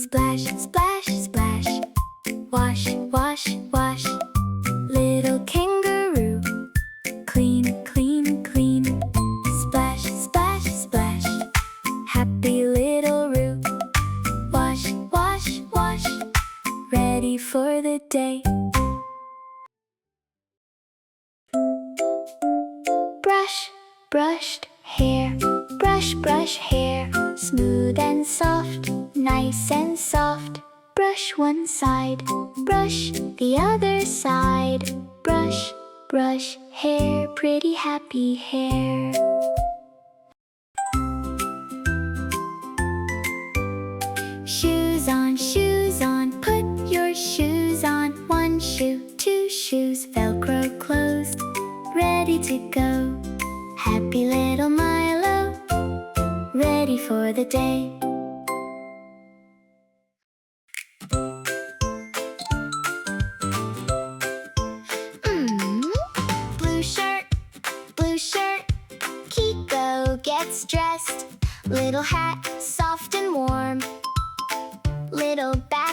Splash, splash, splash. Wash, wash, wash. Little kangaroo. Clean, clean, clean. Splash, splash, splash. Happy little Roo. Wash, wash, wash. Ready for the day. Brush, brushed hair. Brush, brush hair. Smooth and soft, nice and soft. Brush one side, brush the other side. Brush, brush hair, pretty happy hair. Shoes on, put your shoes on. One shoe, two shoes, velcro closed. Ready to go. Happy little Milo, ready for the day. Blue shirt, Kiko gets dressed. Little hat, soft and warm. Little bag.